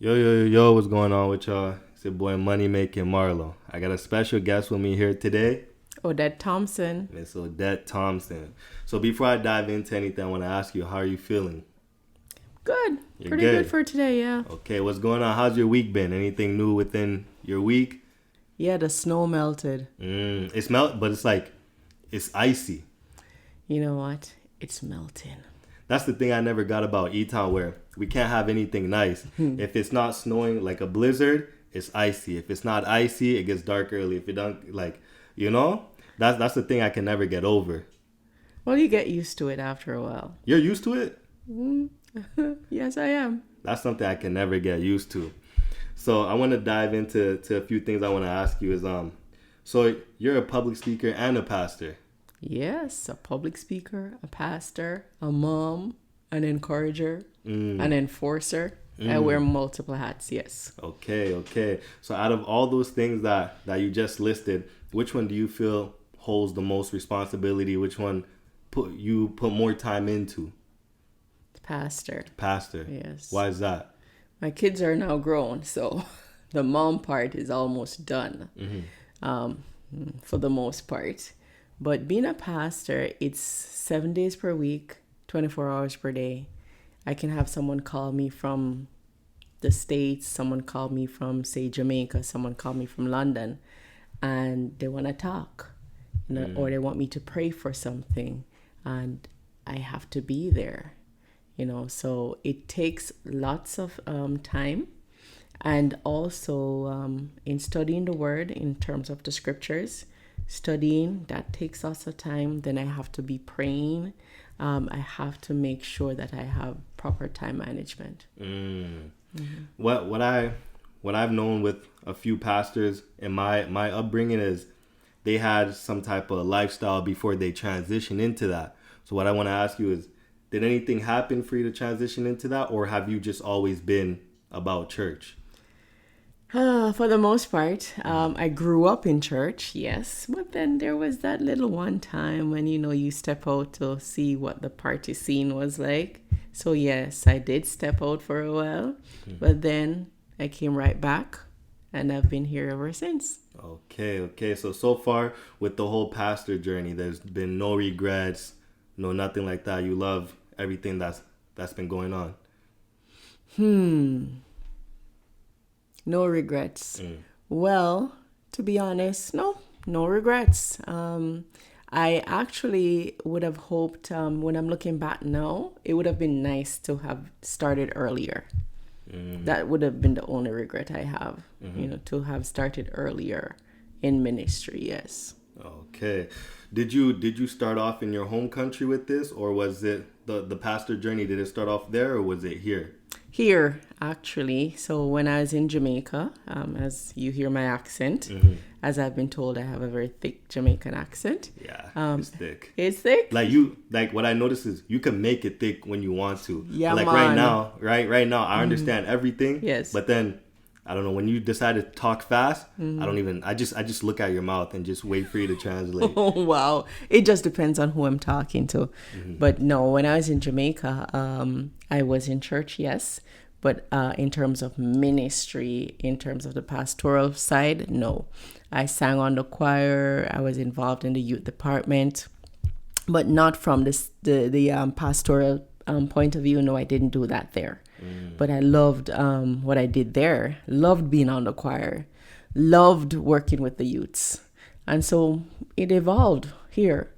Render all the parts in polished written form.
Yo, what's going on with y'all? It's your boy Money Making Marlo. I got a special guest with me here today, Odette Thomson. Miss Odette Thomson. So before I dive into anything, I want to ask you, how are you feeling? Good. You're Pretty good good. for today, yeah. Okay, what's going on? How's your week been? Anything new within your week? Yeah, the snow melted. It's melt, but it's icy. You know what? It's melting. That's the thing I never got about E-Town, where we can't have anything nice. If it's not snowing like a blizzard, it's icy. If it's not icy, it gets dark early. If it don't, like, you know, that's the thing I can never get over. Well, you get used to it after a while. You're used to it? Yes, I am. That's something I can never get used to. So I want to dive into a few things I want to ask you so you're a public speaker and a pastor. Yes, a public speaker, a pastor, a mom, an encourager, an enforcer. I wear multiple hats, yes. Okay. So out of all those things that you just listed, which one do you feel holds the most responsibility? Which one put more time into? Pastor, Pastor. yes. Why is that? My kids are now grown, so the mom part is almost done um, for the most part. But being a pastor, it's 7 days per week, 24 hours per day. I can have someone call me from the States, someone call me from, say, Jamaica, someone call me from London, and they want to talk, or they want me to pray for something, and I have to be there. So it takes lots of time, and also in studying the word in terms of the scriptures, studying that takes lots of time. Then I have to be praying. I have to make sure that I have proper time management. What I've known with a few pastors in my upbringing is they had some type of lifestyle before they transition into that. So what I want to ask you is, did anything happen for you to transition into that, or have you just always been about church? For the most part, I grew up in church, yes, but then there was that little one time when you step out to see what the party scene was like. So yes, I did step out for a while, but then I came right back, and I've been here ever since. Okay. So far with the whole pastor journey, there's been no regrets, no nothing like that. You love everything that's been going on. No regrets. Well, to be honest, no regrets. I actually would have hoped, when I'm looking back now, it would have been nice to have started earlier. That would have been the only regret I have, to have started earlier in ministry, yes. Okay. Did you start off in your home country with this, or was it the pastor journey? Did it start off there, or was it here? Here, actually. So when I was in Jamaica, as you hear my accent, as I've been told, I have a very thick Jamaican accent. Yeah, it's thick. It's thick? Like what I notice is you can make it thick when you want to. Yeah, like man. right now, I understand everything. Yes. But then I don't know, when you decide to talk fast, I just look at your mouth and just wait for you to translate. Oh, wow. It just depends on who I'm talking to. But no, when I was in Jamaica, I was in church, yes. But in terms of ministry, in terms of the pastoral side, no. I sang on the choir. I was involved in the youth department, but not from the pastoral point of view. No, I didn't do that there. But I loved what I did there. Loved being on the choir. Loved working with the youths. And so it evolved here.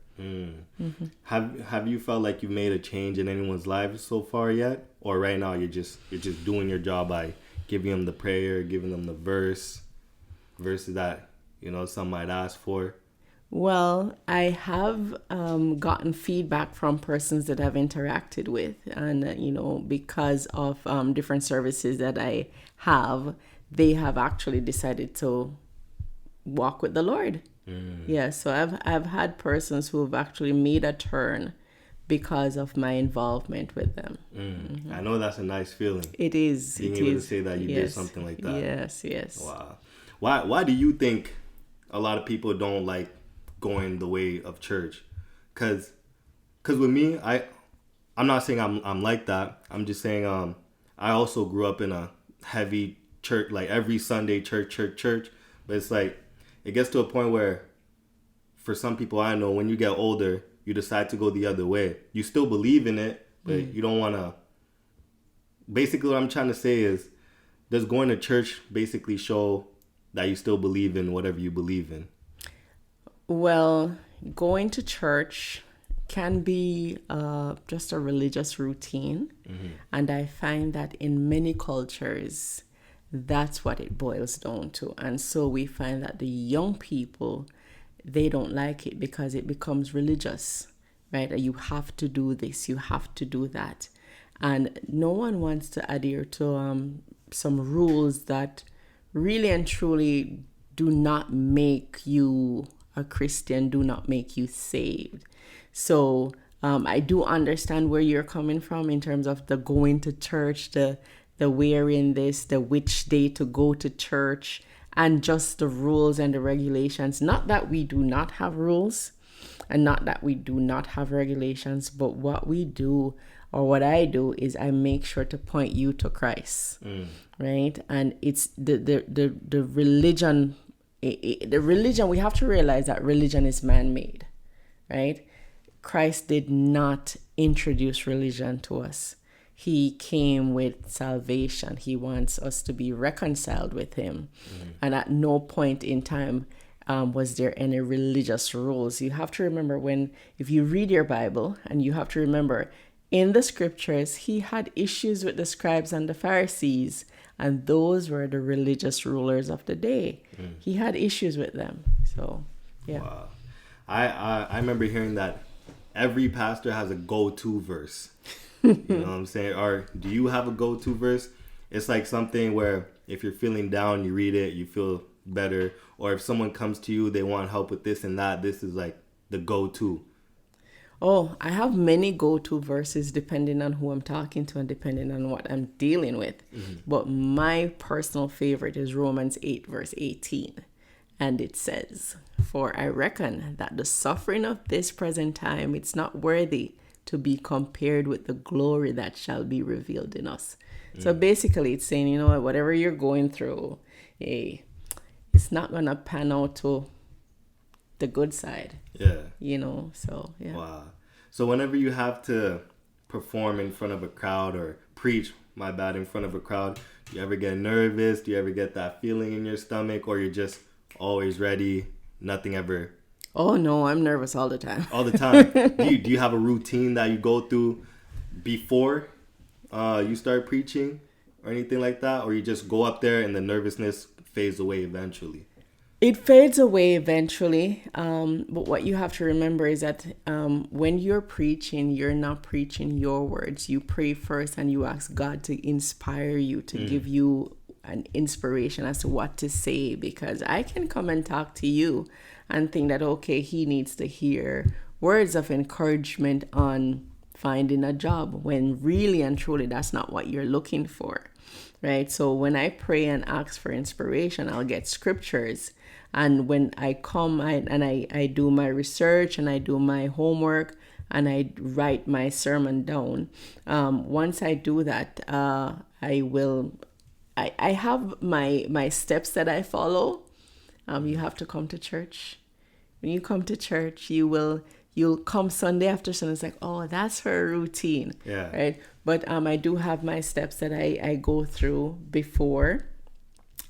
Have you felt like you've made a change in anyone's life so far yet, or right now you're just doing your job by giving them the prayer, giving them the verses that some might ask for? Well, I have gotten feedback from persons that I've interacted with, and because of different services that I have, they have actually decided to walk with the Lord. Yeah, so I've had persons who have actually made a turn because of my involvement with them. I know that's a nice feeling. It is. Being able to say that you did something like that. Yes. Wow. Why do you think a lot of people don't like going the way of church? Cause with me, I'm not saying I'm like that. I'm just saying I also grew up in heavy church, like every Sunday church. But it's like, it gets to a point where for some people I know, when you get older, you decide to go the other way. You still believe in it, but you don't want to. Basically, what I'm trying to say is, does going to church basically show that you still believe in whatever you believe in? Well, going to church can be just a religious routine. And I find that in many cultures, that's what it boils down to. And so we find that the young people, they don't like it because it becomes religious, right? You have to do this, you have to do that. And no one wants to adhere to some rules that really and truly do not make you a Christian, do not make you saved. So I do understand where you're coming from in terms of the going to church, the wearing this, the which day to go to church, and just the rules and the regulations. Not that we do not have rules and not that we do not have regulations, but what we do, or what I do, is I make sure to point you to Christ, right? And it's the religion. The religion, we have to realize that religion is man-made, right? Christ did not introduce religion to us. He came with salvation. He wants us to be reconciled with him. And at no point in time was there any religious rules. You have to remember, if you read your Bible, and you have to remember, in the scriptures, he had issues with the scribes and the Pharisees, and those were the religious rulers of the day. He had issues with them. So, yeah. Wow. I remember hearing that every pastor has a go-to verse. You know what I'm saying? Or do you have a go-to verse? It's like something where if you're feeling down, you read it, you feel better. Or if someone comes to you, they want help with this and that, this is like the go-to. Oh, I have many go-to verses depending on who I'm talking to and depending on what I'm dealing with. But my personal favorite is Romans 8, verse 18. And it says, "For I reckon that the suffering of this present time, it's not worthy to be compared with the glory that shall be revealed in us." So basically it's saying, whatever you're going through, it's not going to pan out to the good side. Yeah. So yeah. Wow. So whenever you have to perform in front of a crowd or preach, in front of a crowd, do you ever get nervous? Do you ever get that feeling in your stomach, or you're just always ready? Nothing ever. Oh no, I'm nervous all the time. All the time. Do you have a routine that you go through before you start preaching or anything like that, or you just go up there and the nervousness fades away eventually? It fades away eventually, but what you have to remember is that when you're preaching, you're not preaching your words. You pray first and you ask God to inspire you, to give you an inspiration as to what to say, because I can come and talk to you and think that, okay, he needs to hear words of encouragement on finding a job, when really and truly that's not what you're looking for, right? So when I pray and ask for inspiration, I'll get scriptures. And when I come I do my research and I do my homework and I write my sermon down. Once I do that, I have my steps that I follow. You have to come to church. When you come to church, you'll come Sunday after Sunday. It's like, oh, that's her routine. Yeah. Right. But I do have my steps that I go through before.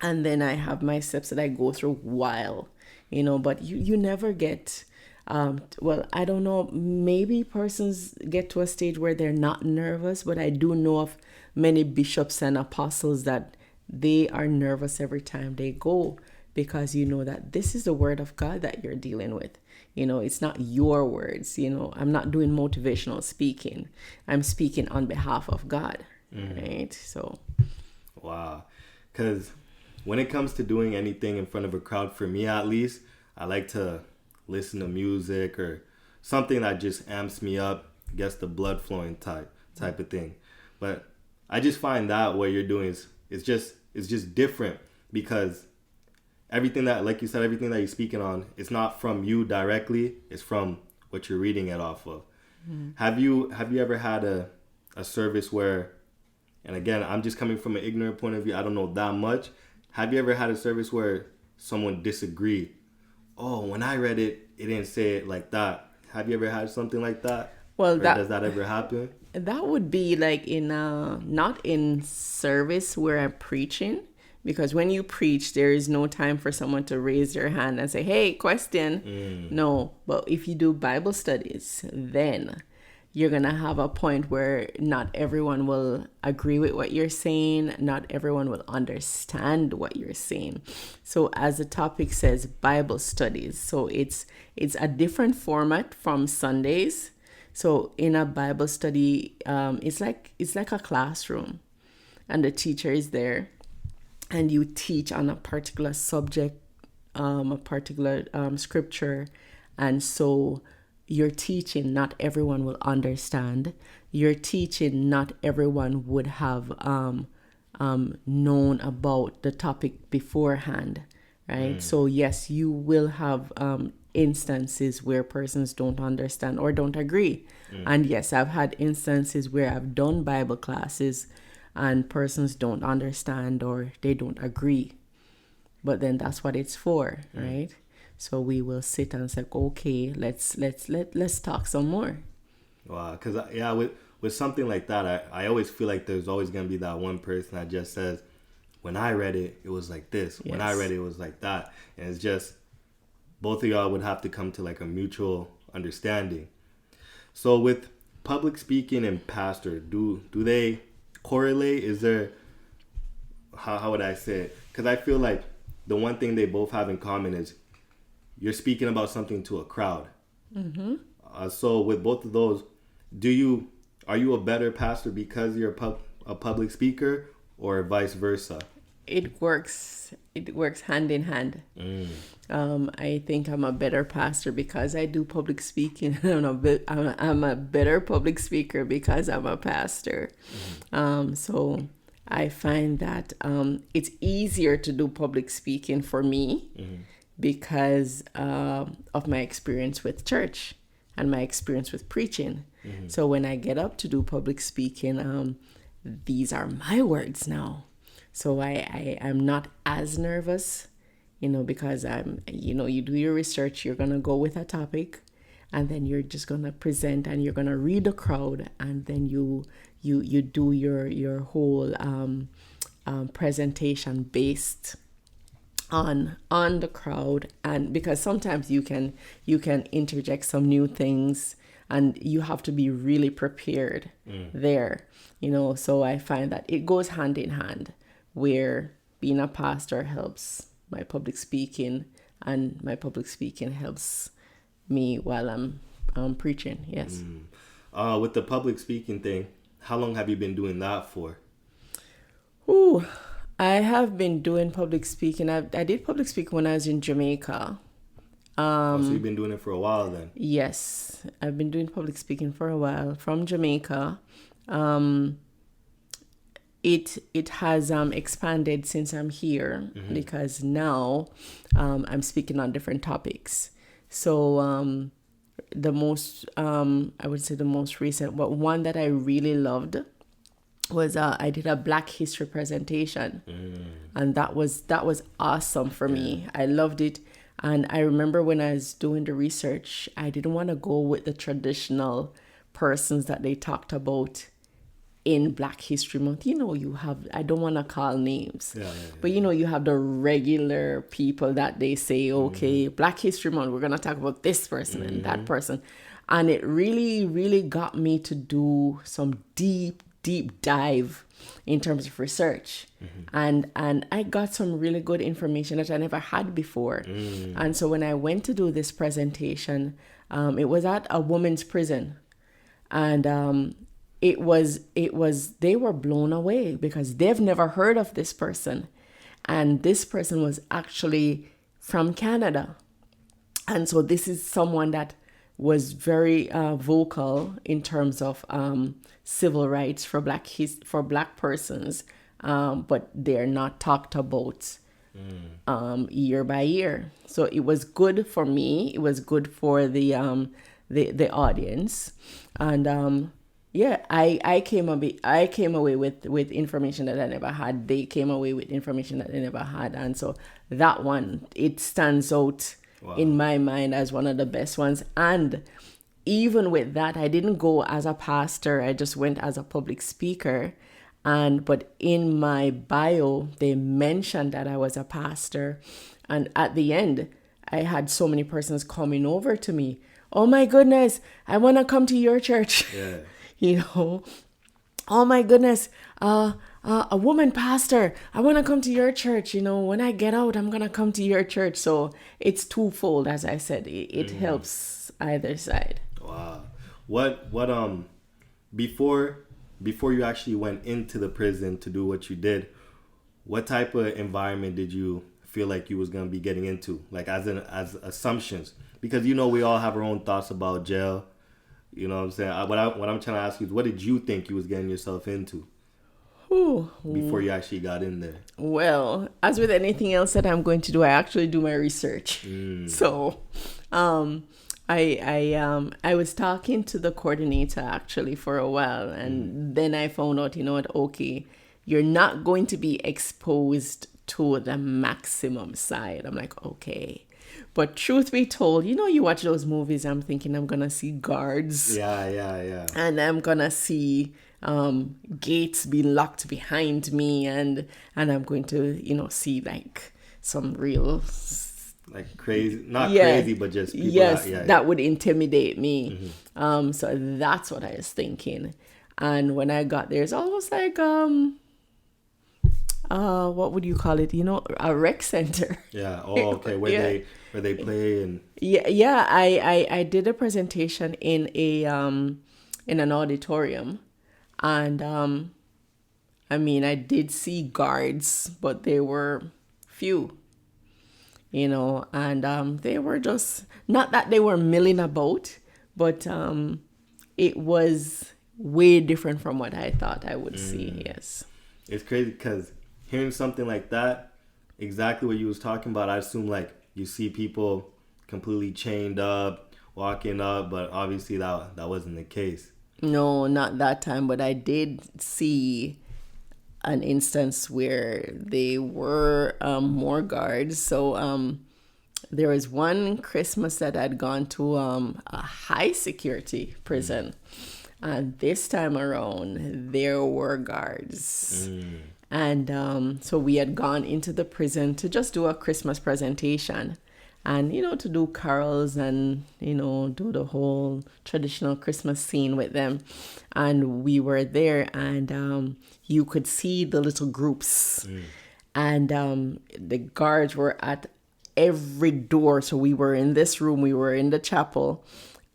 And then I have my steps that I go through while, but you never get, I don't know, maybe persons get to a stage where they're not nervous, but I do know of many bishops and apostles that they are nervous every time they go, because that this is the word of God that you're dealing with. It's not your words. I'm not doing motivational speaking. I'm speaking on behalf of God, right? So. Wow. Because when it comes to doing anything in front of a crowd, for me at least, I like to listen to music or something that just amps me up, gets the blood flowing type of thing. But I just find that what you're doing is just different, because everything that, like you said, everything that you're speaking on, it's not from you directly, it's from what you're reading it off of. Have you ever had a service where And again, I'm just coming from an ignorant point of view. I don't know that much. Have you ever had a service where someone disagreed? Oh, when I read it, it didn't say it like that. Have you ever had something like that? Well, Or does that ever happen? that would be like in not in service where I'm preaching, because when you preach, there is no time for someone to raise their hand and say, "Hey, question." No, but if you do Bible studies, then you're gonna have a point where not everyone will agree with what you're saying, not everyone will understand what you're saying. So as the topic says, Bible studies, so it's a different format from Sundays. So in a Bible study, it's like a classroom, and the teacher is there, and you teach on a particular subject, a particular scripture, and so you're teaching. Not everyone will understand. You're teaching. Not everyone would have known about the topic beforehand, right? So yes, you will have instances where persons don't understand or don't agree. And yes, I've had instances where I've done Bible classes and persons don't understand or they don't agree. But then that's what it's for, right? So we will sit and say, okay, let's talk some more. Wow, because with something like that, I always feel like there's always gonna be that one person that just says, when I read it, it was like this. Yes. When I read it, it was like that. And it's just, both of y'all would have to come to like a mutual understanding. So with public speaking and pastor, do they correlate? Is there, how would I say it? Because I feel like the one thing they both have in common is you're speaking about something to a crowd. So with both of those, are you a better pastor because you're a public speaker, or vice versa? It works hand in hand. I think I'm a better pastor because I do public speaking. I'm a better public speaker because I'm a pastor. So I find that it's easier to do public speaking for me because of my experience with church and my experience with preaching. So when I get up to do public speaking, these are my words now. So I'm not as nervous, because you do your research, you're going to go with a topic, and then you're just going to present and you're going to read the crowd, and then you do your whole presentation based on the crowd. And because sometimes you can interject some new things, and you have to be really prepared there, so I find that it goes hand in hand, where being a pastor helps my public speaking, and my public speaking helps me while I'm preaching. Yes. With the public speaking thing, how long have you been doing that for? I have been doing public speaking. I did public speaking when I was in Jamaica. So you've been doing it for a while then? Yes, I've been doing public speaking for a while from Jamaica. It has expanded since I'm here, because now I'm speaking on different topics. So the most I would say the most recent, but one that I really loved was I did a Black History presentation, and that was awesome for me. I loved it. And I remember when I was doing the research, I didn't want to go with the traditional persons that they talked about in Black History Month. You have, I don't want to call names, but you have the regular people that they say, okay, Black History Month, we're going to talk about this person and that person. And it really, really got me to do some deep dive in terms of research. And I got some really good information that I never had before. And so when I went to do this presentation, it was at a women's prison, and it was they were blown away because they've never heard of this person, and this person was actually from Canada. And so this is someone that was very vocal in terms of civil rights for black persons, but they're not talked about year by year. So it was good for me. It was good for the audience, and Yeah, I came away with information that I never had. They came away with information that they never had, and so that one, it stands out in my mind as one of the best ones. And even with that, I didn't go as a pastor. I just went as a public speaker. And but in my bio, they mentioned that I was a pastor. And at the end, I had so many persons coming over to me. Oh my goodness, I want to come to your church. Yeah. You know, oh my goodness, a woman pastor, I want to come to your church. You know, when I get out, I'm going to come to your church. So it's twofold. As I said, it helps either side. Wow. What before you actually went into the prison to do what you did, what type of environment did you feel like you was going to be getting into? Like as assumptions, because we all have our own thoughts about jail. You know what I'm saying? What I'm trying to ask you is, what did you think you was getting yourself into before you actually got in there? Well, as with anything else that I'm going to do, I actually do my research. So, I was talking to the coordinator actually for a while, and then I found out, okay, you're not going to be exposed to the maximum side. I'm like, okay. But truth be told, you watch those movies, I'm thinking I'm going to see guards. Yeah. And I'm going to see gates being locked behind me. And I'm going to, see like some real... Like crazy, not crazy, but just people that would intimidate me. So that's what I was thinking. And when I got there, it's almost like... what would you call it? A rec center. Yeah. Oh, okay. Where they play and. Yeah. I did a presentation in an auditorium, and I did see guards, but they were few. And they were just not that they were milling about, but it was way different from what I thought I would see. Yes. It's crazy because hearing something like that, exactly what you was talking about, I assume like you see people completely chained up, walking up, but obviously that wasn't the case. No, not that time, but I did see an instance where they were more guards. So there was one Christmas that I'd gone to a high security prison, and this time around there were guards. And so we had gone into the prison to just do a Christmas presentation and, to do carols and, do the whole traditional Christmas scene with them. And we were there, and you could see the little groups. And the guards were at every door. So we were in this room, we were in the chapel.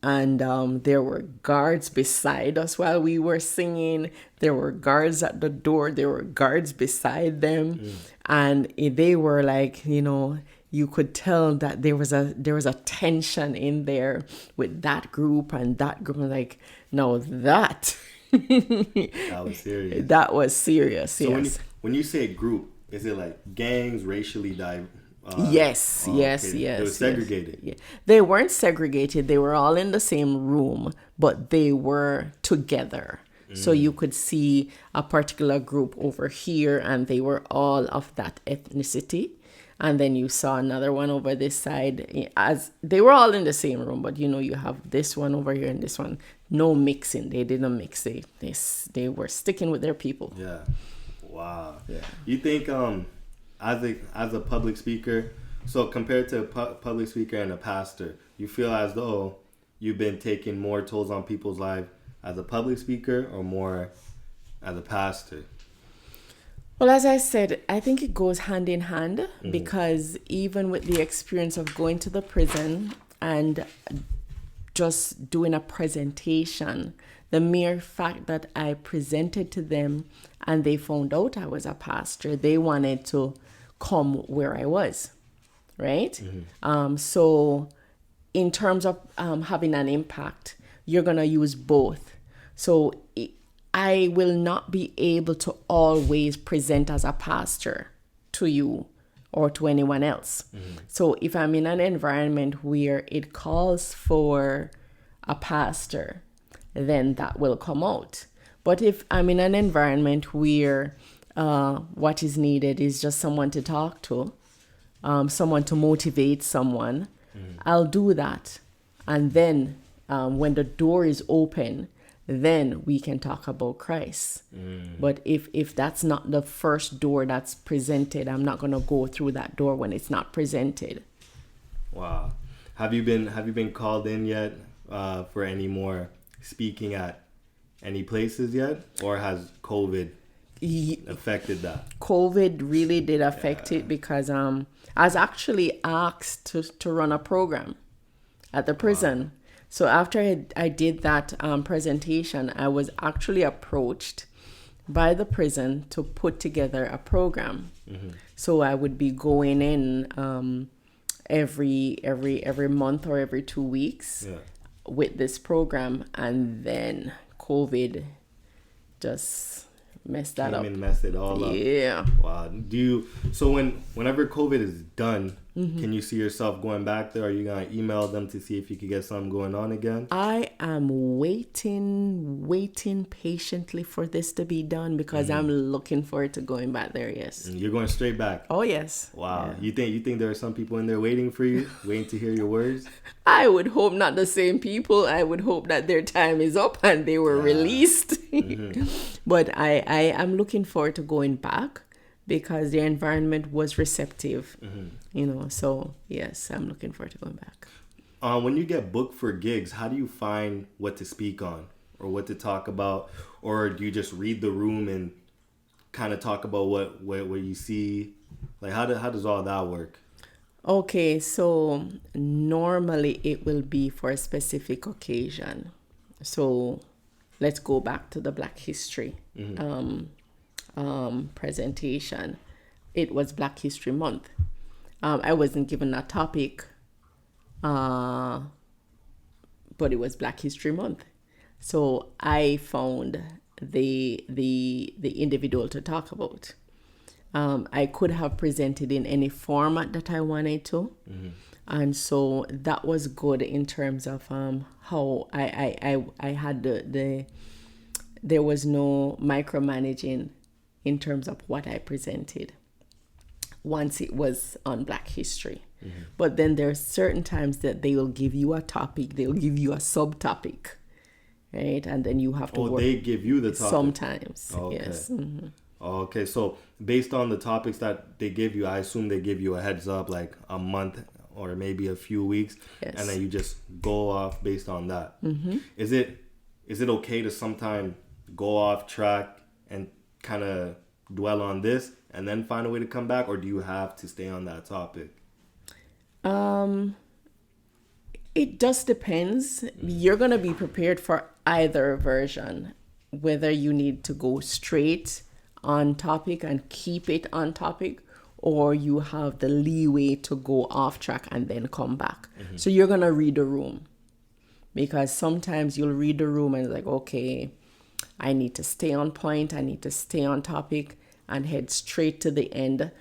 And there were guards beside us while we were singing. There were guards at the door. There were guards beside them. And they were like, you could tell that there was a tension in there with that group and that group. Like, no, that. That was serious. That was serious, so yes. When you say group, is it like gangs, racially diverse? Yes. They were segregated. Yes. Yeah. They weren't segregated. They were all in the same room, but they were together. So you could see a particular group over here, and they were all of that ethnicity. And then you saw another one over this side, as they were all in the same room, but you have this one over here and this one. No mixing. They didn't mix. They were sticking with their people. Yeah. Wow. Yeah. You think as a public speaker, so compared to a public speaker and a pastor, you feel as though you've been taking more tolls on people's lives as a public speaker or more as a pastor? Well, as I said, I think it goes hand in hand, because even with the experience of going to the prison and just doing a presentation, the mere fact that I presented to them and they found out I was a pastor, they wanted to come where I was, right? So in terms of having an impact, you're going to use both. So I will not be able to always present as a pastor to you or to anyone else. So if I'm in an environment where it calls for a pastor, then that will come out. But if I'm in an environment where what is needed is just someone to talk to, someone to motivate someone, I'll do that. And then when the door is open, then we can talk about Christ. But if that's not the first door that's presented, I'm not going to go through that door when it's not presented. Wow. Have you been called in yet for any more speaking at any places yet, or has COVID affected that? COVID really did affect it, because I was actually asked to run a program at the prison. Wow. So after I did that presentation, I was actually approached by the prison to put together a program. So I would be going in every month or every 2 weeks with this program, and then COVID just messed that up. And messed it all up. Yeah. Wow. Whenever COVID is done, can you see yourself going back there? Are you gonna email them to see if you could get something going on again? I am waiting patiently for this to be done, because I'm looking forward to going back there. Yes. You're going straight back. Oh yes. Wow. Yeah. You think there are some people in there waiting for you, waiting to hear your words? I would hope not the same people. I would hope that their time is up and they were released. But I am looking forward to going back, because the environment was receptive, so yes, I'm looking forward to going back. When you get booked for gigs, how do you find what to speak on or what to talk about? Or do you just read the room and kind of talk about what you see? Like, how does all that work? Okay, so normally it will be for a specific occasion. So let's go back to the Black History presentation. It was Black History Month. I wasn't given a topic, but it was Black History Month. So I found the individual to talk about. I could have presented in any format that I wanted to. And so that was good in terms of how I had there was no micromanaging in terms of what I presented once it was on Black History. But then there are certain times that they will give you a topic, they'll give you a subtopic, right? And then you have to work. They give you the topic? Sometimes, okay. Yes. Okay, so based on the topics that they give you, I assume they give you a heads up, like a month or maybe a few weeks, and then you just go off based on that. Is it okay to sometimes go off track and kind of dwell on this and then find a way to come back, or do you have to stay on that topic? It just depends. You're going to be prepared for either version, whether you need to go straight on topic and keep it on topic, or you have the leeway to go off track and then come back. So you're going to read the room, because sometimes you'll read the room and it's like, okay, I need to stay on point, I need to stay on topic and head straight to the end.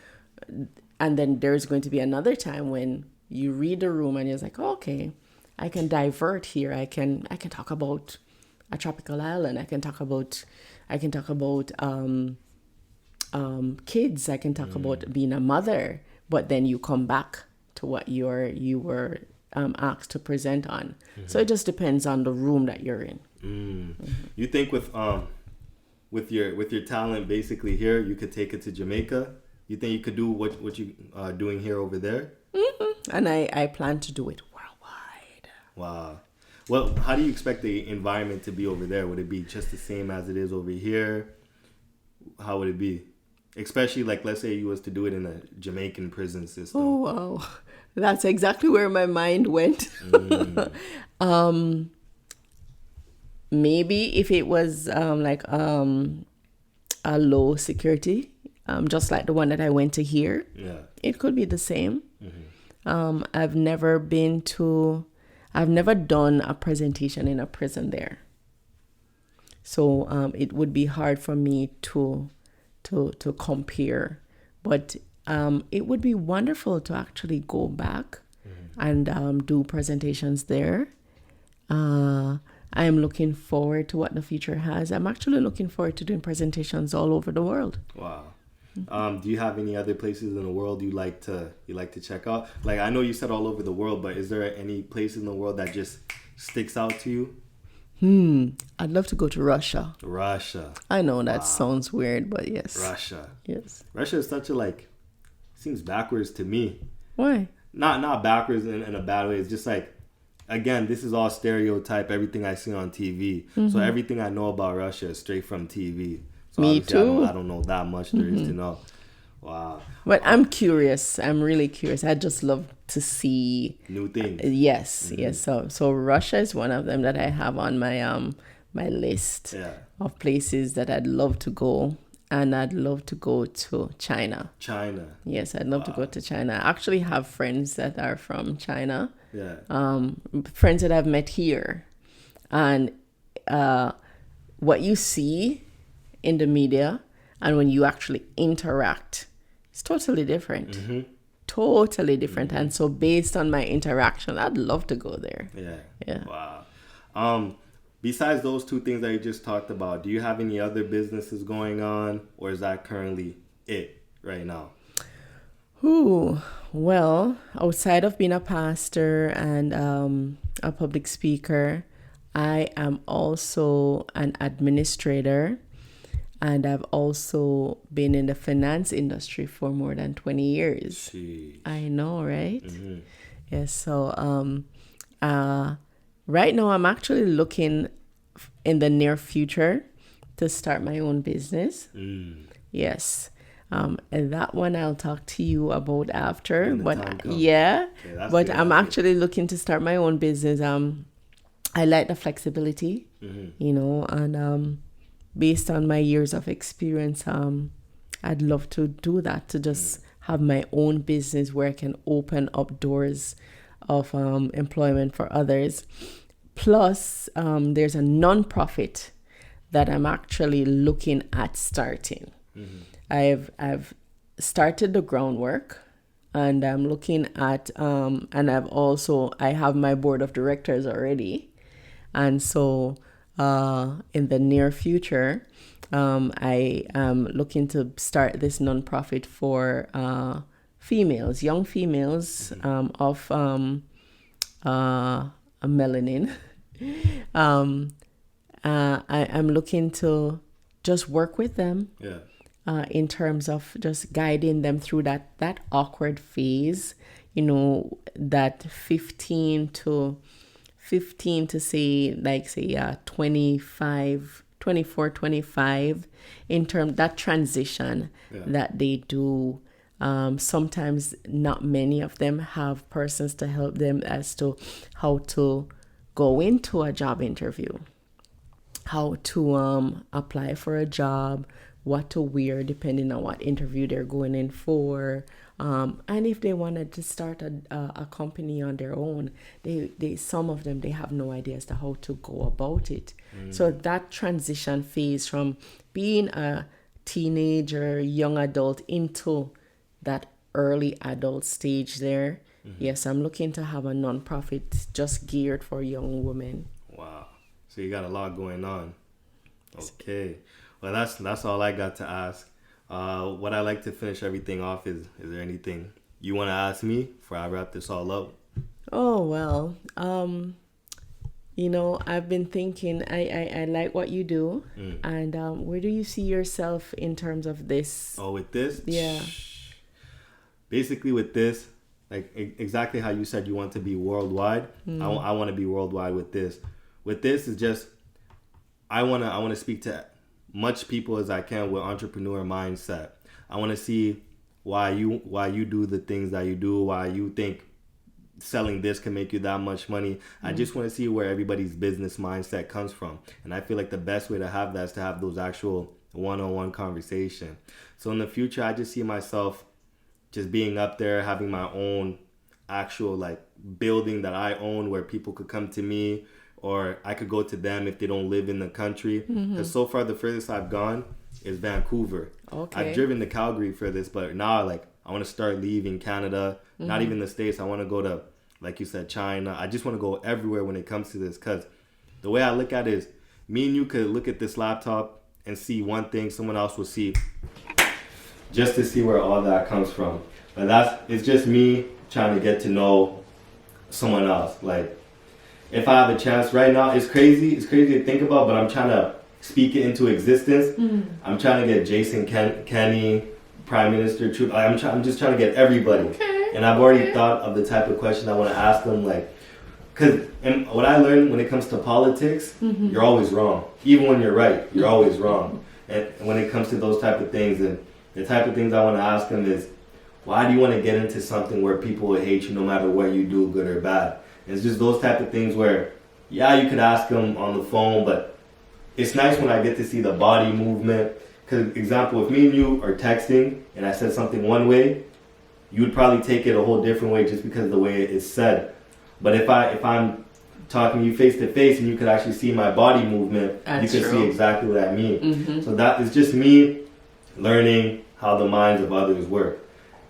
And then there's going to be another time when you read the room and you're like, okay, I can divert here. I can talk about a tropical island. I can talk about kids. I can talk about being a mother. But then you come back to what you were asked to present on. So it just depends on the room that you're in. You think with your talent basically here, you could take it to Jamaica? You think you could do what you doing here over there? And I plan to do it worldwide. Wow. Well, how do you expect the environment to be over there? Would it be just the same as it is over here? How would it be? Especially, like, let's say you was to do it in a Jamaican prison system. Oh, wow. That's exactly where my mind went. Maybe if it was a low security, just like the one that I went to here, it could be the same. I've never done a presentation in a prison there. So it would be hard for me to compare. But it would be wonderful to actually go back and do presentations there. I am looking forward to what the future has. I'm actually looking forward to doing presentations all over the world. Wow. Do you have any other places in the world you like to check out? Like, I know you said all over the world, but is there any place in the world that just sticks out to you? I'd love to go to Russia. Russia. I know that sounds weird, but yes. Russia. Yes. Russia is such a seems backwards to me. Why? Not backwards in a bad way. It's just again, this is all stereotype, everything I see on TV. So everything I know about Russia is straight from TV. So Me too. I don't know that much there is to know. Wow. But I'm curious. I'm really curious. I just love to see new things. Yes, yes. So Russia is one of them that I have on my my list of places that I'd love to go. And I'd love to go to China. China. Yes, I'd love to go to China. I actually have friends that are from China. Yeah. Friends that I've met here. And what you see in the media and when you actually interact, it's totally different. Totally different. And so based on my interaction, I'd love to go there. Yeah. Wow. Besides those two things that you just talked about, do you have any other businesses going on, or is that currently it right now? Well, outside of being a pastor and a public speaker, I am also an administrator, and I've also been in the finance industry for more than 20 years. Jeez. I know, right? Yes, so right now, I'm actually looking in the near future to start my own business. Yes. And that one I'll talk to you about after. But I'm actually looking to start my own business. I like the flexibility, and based on my years of experience, I'd love to do that, to just have my own business where I can open up doors of employment for others. Plus, there's a non-profit that I'm actually looking at starting. I've started the groundwork, and I'm looking at and I have my board of directors already, and so in the near future, I am looking to start this non-profit for young females of melanin. I'm looking to just work with them in terms of just guiding them through that awkward phase, that 15 to say 24, 25, in terms that transition that they do. Sometimes not many of them have persons to help them as to how to go into a job interview, how to apply for a job, what to wear depending on what interview they're going in for, and if they wanted to start a company on their own, they some of them, they have no idea as to how to go about it. So that transition phase from being a teenager, young adult into that early adult stage there. Yes, I'm looking to have a nonprofit just geared for young women. Wow. So you got a lot going on. Okay. Well, that's all I got to ask. What I like to finish everything off is there anything you want to ask me before I wrap this all up? Oh, well, I've been thinking, I like what you do. And where do you see yourself in terms of this? Oh, with this? Yeah. Basically with this, like exactly how you said you want to be worldwide. I want to be worldwide with this. With this is just, I want to speak to much people as I can with entrepreneur mindset. I want to see why you do the things that you do, why you think selling this can make you that much money. I just want to see where everybody's business mindset comes from. And I feel like the best way to have that is to have those actual one-on-one conversation. So in the future, I just see myself just being up there, having my own actual like building that I own where people could come to me, or I could go to them if they don't live in the country. Because so far the furthest I've gone is Vancouver. Okay. I've driven to Calgary for this, but now like I want to start leaving Canada, not even the States. I want to go to, like you said, China. I just want to go everywhere when it comes to this, because the way I look at it is, me and you could look at this laptop and see one thing, someone else will see, just to see where all that comes from. But it's just me trying to get to know someone else. Like, if I have a chance right now, it's crazy to think about, but I'm trying to speak it into existence. I'm trying to get Jason Kenney, Prime Minister, I'm just trying to get everybody. Okay. And I've already thought of the type of question I want to ask them, like, because what I learned when it comes to politics, you're always wrong. Even when you're right, you're always wrong. And when it comes to those type of things, and the type of things I want to ask them is, why do you want to get into something where people will hate you no matter what you do, good or bad? And it's just those type of things where, yeah, you could ask them on the phone, but it's nice when I get to see the body movement. Because, example, if me and you are texting and I said something one way, you would probably take it a whole different way just because of the way it's said. But if I'm talking to you face to face and you could actually see my body movement, you could see exactly what I mean. So that is just me learning how the minds of others work.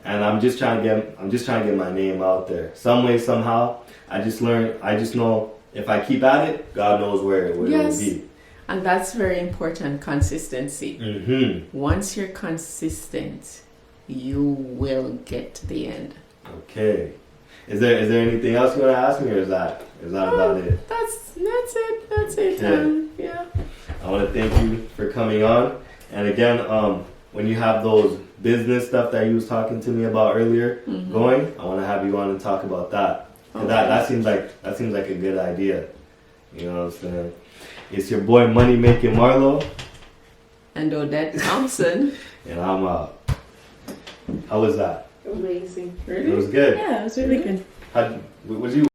And I'm just trying to get my name out there. Some way, somehow. I just know if I keep at it, God knows where it will be. And that's very important, consistency. Once you're consistent, you will get to the end. Okay. Is there anything else you want to ask me, or is that about it? That's it. Okay. Yeah. I want to thank you for coming on. And again, when you have those business stuff that you was talking to me about earlier going, I want to have you on and talk about that. Okay. That seems like a good idea. You know what I'm saying? It's your boy Money Making Marlo and Odette Thomson. And I'm out. How was that? Amazing. Really? It was good. Yeah, it was really good. Was you?